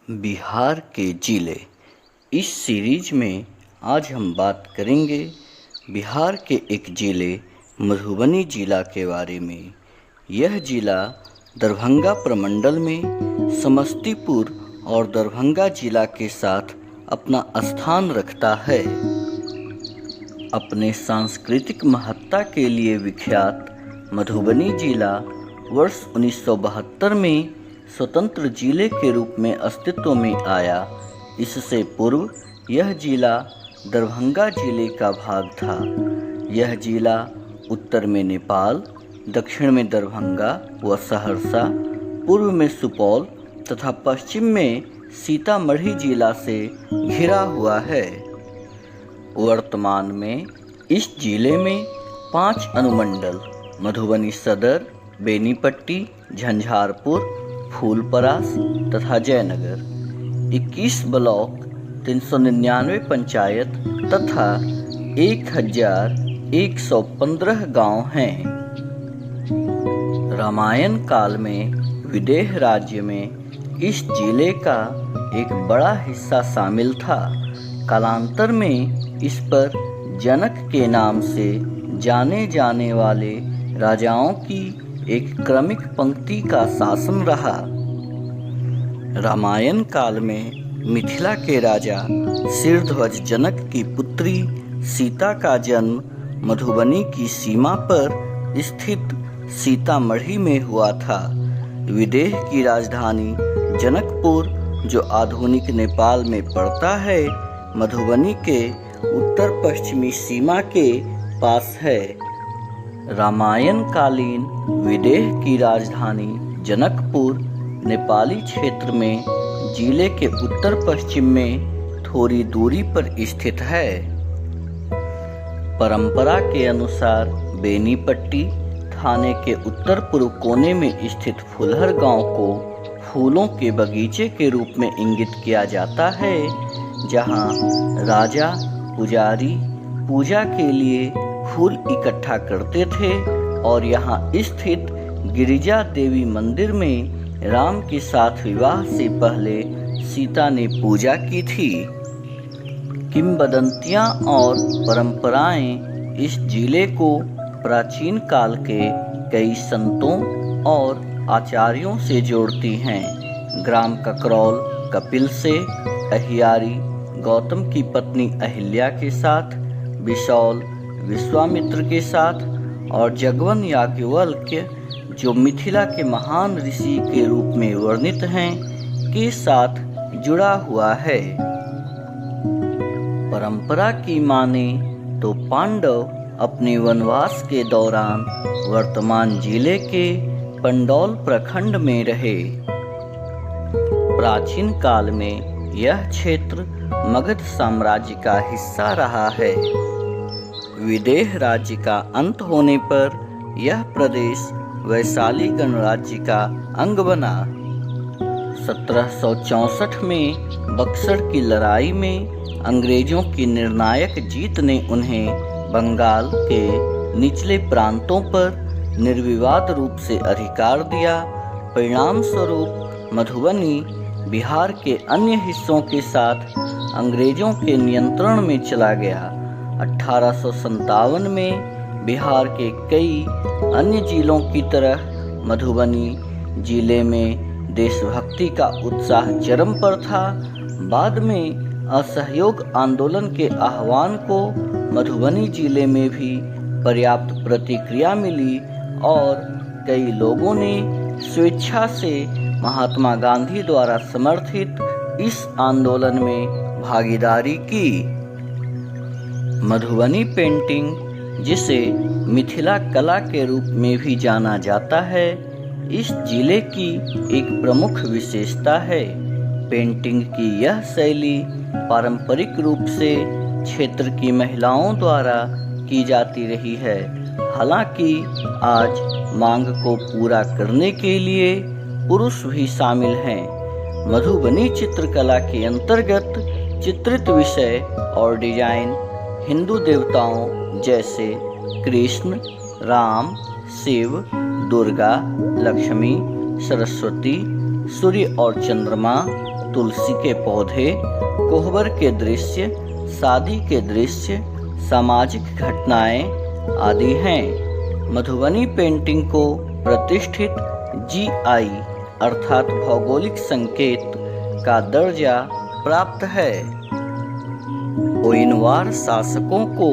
बिहार के ज़िले। इस सीरीज में आज हम बात करेंगे बिहार के एक ज़िले मधुबनी ज़िला के बारे में। यह ज़िला दरभंगा प्रमंडल में समस्तीपुर और दरभंगा ज़िला के साथ अपना स्थान रखता है। अपने सांस्कृतिक महत्ता के लिए विख्यात मधुबनी ज़िला वर्ष 1972 में स्वतंत्र जिले के रूप में अस्तित्व में आया। इससे पूर्व यह जिला दरभंगा जिले का भाग था। यह जिला उत्तर में नेपाल, दक्षिण में दरभंगा व सहरसा, पूर्व में सुपौल तथा पश्चिम में सीतामढ़ी जिला से घिरा हुआ है। वर्तमान में इस जिले में 5 अनुमंडल मधुबनी सदर, बेनीपट्टी, झंझारपुर, फूलपरास तथा जयनगर, 21 ब्लॉक, 399 पंचायत तथा 1115 गांव हैं। रामायण काल में विदेह राज्य में इस जिले का एक बड़ा हिस्सा शामिल था। कालांतर में इस पर जनक के नाम से जाने जाने वाले राजाओं की एक क्रमिक पंक्ति का शासन रहा। रामायण काल में मिथिला के राजा शीर्षध्वज जनक की पुत्री सीता का जन्म मधुबनी की सीमा पर स्थित सीतामढ़ी में हुआ था। विदेह की राजधानी जनकपुर, जो आधुनिक नेपाल में पड़ता है, मधुबनी के उत्तर पश्चिमी सीमा के पास है। रामायण कालीन विदेह की राजधानी जनकपुर नेपाली क्षेत्र में जिले के उत्तर पश्चिम में थोड़ी दूरी पर स्थित है। परंपरा के अनुसार बेनीपट्टी थाने के उत्तर पूर्व कोने में स्थित फुलहर गांव को फूलों के बगीचे के रूप में इंगित किया जाता है, जहां राजा पुजारी पूजा के लिए फूल इकट्ठा करते थे और यहाँ स्थित गिरिजा देवी मंदिर में राम के साथ विवाह से पहले सीता ने पूजा की थी। किंवदंतियाँ और परंपराएं इस जिले को प्राचीन काल के कई संतों और आचार्यों से जोड़ती हैं। ग्राम ककरौल कपिल से, अहियारी गौतम की पत्नी अहिल्या के साथ, बिसौल विश्वामित्र के साथ और जगवन याज्ञवल्क्य, जो मिथिला के महान ऋषि के रूप में वर्णित हैं, के साथ जुड़ा हुआ है। परंपरा की माने तो पांडव अपने वनवास के दौरान वर्तमान जिले के पंडौल प्रखंड में रहे। प्राचीन काल में यह क्षेत्र मगध साम्राज्य का हिस्सा रहा है। विदेह राज्य का अंत होने पर यह प्रदेश वैशाली गणराज्य का अंग बना। 1764 में बक्सर की लड़ाई में अंग्रेजों की निर्णायक जीत ने उन्हें बंगाल के निचले प्रांतों पर निर्विवाद रूप से अधिकार दिया। परिणाम स्वरूप मधुबनी बिहार के अन्य हिस्सों के साथ अंग्रेजों के नियंत्रण में चला गया। 1857 में बिहार के कई अन्य जिलों की तरह मधुबनी जिले में देशभक्ति का उत्साह चरम पर था। बाद में असहयोग आंदोलन के आह्वान को मधुबनी जिले में भी पर्याप्त प्रतिक्रिया मिली और कई लोगों ने स्वेच्छा से महात्मा गांधी द्वारा समर्थित इस आंदोलन में भागीदारी की। मधुबनी पेंटिंग, जिसे मिथिला कला के रूप में भी जाना जाता है, इस जिले की एक प्रमुख विशेषता है। पेंटिंग की यह शैली पारंपरिक रूप से क्षेत्र की महिलाओं द्वारा की जाती रही है। हालांकि आज मांग को पूरा करने के लिए पुरुष भी शामिल हैं। मधुबनी चित्रकला के अंतर्गत चित्रित विषय और डिजाइन हिंदू देवताओं जैसे कृष्ण, राम, शिव, दुर्गा, लक्ष्मी, सरस्वती, सूर्य और चंद्रमा तुलसी के पौधे, कोहबर के दृश्य, शादी के दृश्य, सामाजिक घटनाएं आदि हैं। मधुबनी पेंटिंग को प्रतिष्ठित GI अर्थात भौगोलिक संकेत का दर्जा प्राप्त है। ओइनवार शासकों को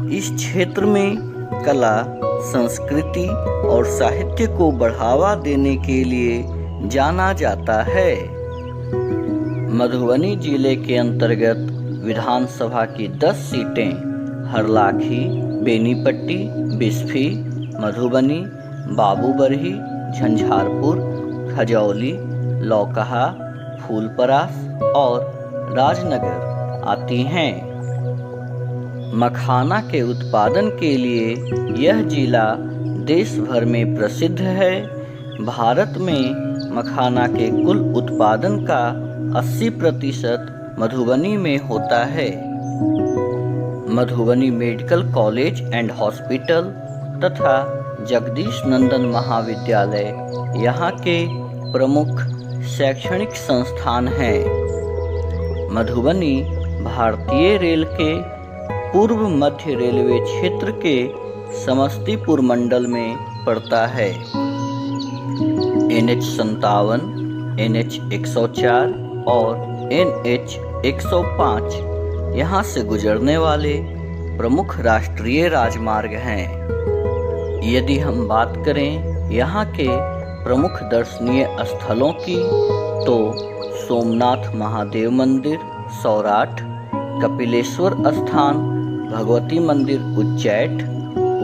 इस क्षेत्र में कला, संस्कृति और साहित्य को बढ़ावा देने के लिए जाना जाता है। मधुबनी जिले के अंतर्गत विधानसभा की 10 सीटें हरलाखी, बेनीपट्टी, बिस्फी, मधुबनी, बाबूबरही, झंझारपुर, खजौली, लौकहा, फूलपरास और राजनगर आती हैं। मखाना के उत्पादन के लिए यह जिला देश भर में प्रसिद्ध है। भारत में मखाना के कुल उत्पादन का 80% मधुबनी में होता है। Madhubani medical college and hospital तथा जगदीश नंदन महाविद्यालय यहाँ के प्रमुख शैक्षणिक संस्थान हैं। मधुबनी भारतीय रेल के पूर्व मध्य रेलवे क्षेत्र के समस्तीपुर मंडल में पड़ता है। NH 57, NH 104 और NH 105 यहाँ से गुजरने वाले प्रमुख राष्ट्रीय राजमार्ग हैं। यदि हम बात करें यहाँ के प्रमुख दर्शनीय स्थलों की तो सोमनाथ महादेव मंदिर सौराठ, कपिलेश्वर स्थान, भगवती मंदिर उज्जैन,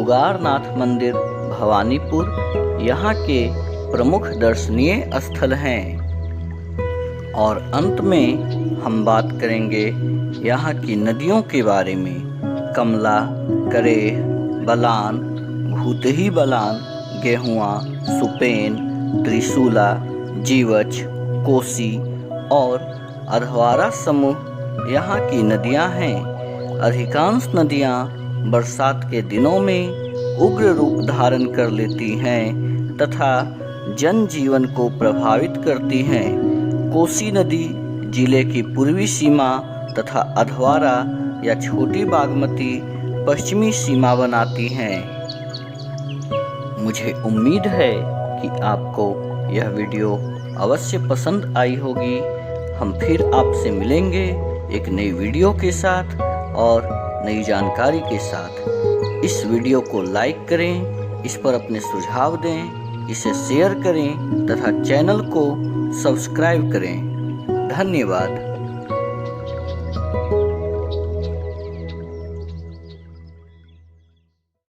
उगारनाथ मंदिर भवानीपुर यहाँ के प्रमुख दर्शनीय स्थल हैं। और अंत में हम बात करेंगे यहाँ की नदियों के बारे में। कमला, करेह, बलान, भूतही बलान, गेहुआ, सुपेन, त्रिशूला, जीवछ, कोसी और अधवारा समूह यहाँ की नदियाँ हैं। अधिकांश नदियाँ बरसात के दिनों में उग्र रूप धारण कर लेती हैं तथा जनजीवन को प्रभावित करती हैं। कोसी नदी जिले की पूर्वी सीमा तथा अधवारा या छोटी बागमती पश्चिमी सीमा बनाती हैं। मुझे उम्मीद है कि आपको यह वीडियो अवश्य पसंद आई होगी। हम फिर आपसे मिलेंगे एक नई वीडियो के साथ और नई जानकारी के साथ। इस वीडियो को लाइक करें, इस पर अपने सुझाव दें, इसे शेयर करें तथा चैनल को सब्सक्राइब करें। धन्यवाद।